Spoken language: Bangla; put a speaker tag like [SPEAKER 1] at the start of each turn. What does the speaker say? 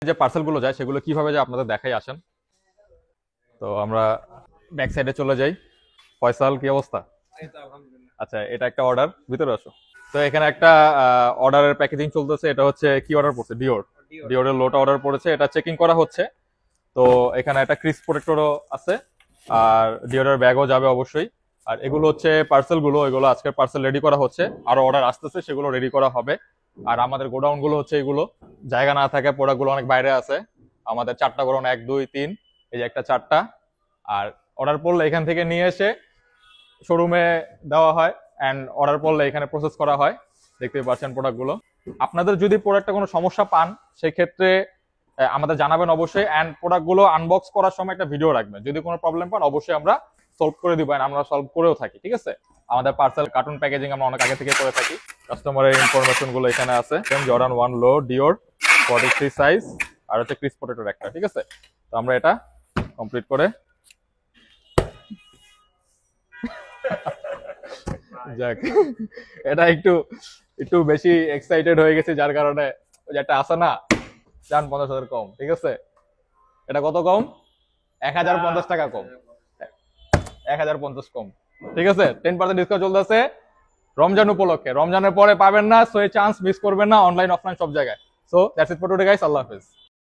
[SPEAKER 1] যে পার্সেলগুলো যায় সেগুলো কিভাবে যায় আপনাদের দেখাই আসেন। তো আমরা ব্যাক সাইডে চলে যাই। ফয়সাল, কি অবস্থা? আচ্ছা, এটা একটা অর্ডার, ভিতরে আসো। তো এখানে একটা অর্ডারের প্যাকেজিং চলতেছে। এটা হচ্ছে কি অর্ডার পড়ছে? ডিওরের লোটা অর্ডার পড়েছে, এটা চেকিং করা হচ্ছে। তো এখানে একটা ক্রিস প্রোটেক্টরও আছে, আর ডিওরের ব্যাগও যাবে অবশ্যই। আর এগুলো হচ্ছে পার্সেল গুলো, এগুলো আজকের পার্সেল রেডি করা হচ্ছে, আরো অর্ডার আসতেছে, সেগুলো রেডি করা হবে। আর আমাদের গোডাউন গুলো হচ্ছে এগুলো, জায়গা না থাকে, প্রোডাক্ট গুলো অনেক বাইরে আছে। আমাদের 4টা গোডাউন, 1 2 3, এই যে একটা 4টা। আর অর্ডার পড়লে এখান থেকে নিয়ে এসে শোরুমে দেওয়া হয়, অ্যান্ড অর্ডার পড়লে এখানে প্রসেস করা হয়। দেখতেই পাচ্ছেন প্রোডাক্টগুলো। আপনাদের যদি প্রোডাক্টে কোনো সমস্যা পান সেক্ষেত্রে আমাদের জানাবেন অবশ্যই, অ্যান্ড প্রোডাক্টগুলো আনবক্স করার সময় একটা ভিডিও রাখবেন। যদি কোনো প্রবলেম পান অবশ্যই আমরা সলভ করে দিব, আমরা সলভ করেও থাকি, ঠিক আছে? আমাদের পার্সেল কার্টুন প্যাকেজিং আমরা অনেক আগে থেকে করে থাকি। কাস্টমারের ইনফরমেশন গুলো এখানে আছে। জর্ডান 1 লো, ডিওর 43 সাইজ, আর হচ্ছে ক্রিস প্রোটেক্টর একটা, ঠিক আছে? তো আমরা এটা কমপ্লিট করে যাক, এটা একটু একটু বেশি এক্সাইটেড হয়ে গেছে, যার কারণে ওই যে একটা আছে না, জান 50,000 কম, ঠিক আছে? এটা কত কম? 1050 টাকা কম, 1050 কম, ঠিক আছে? 10% ডিসকাউন্ট চলতেছে রমজান উপলক্ষে। রমজানের পরে পাবেন না, সো এই চান্স মিস করবেন না, অনলাইন অফলাইন সব জায়গায়। So that's it for today guys, আল্লাহ হাফেজ।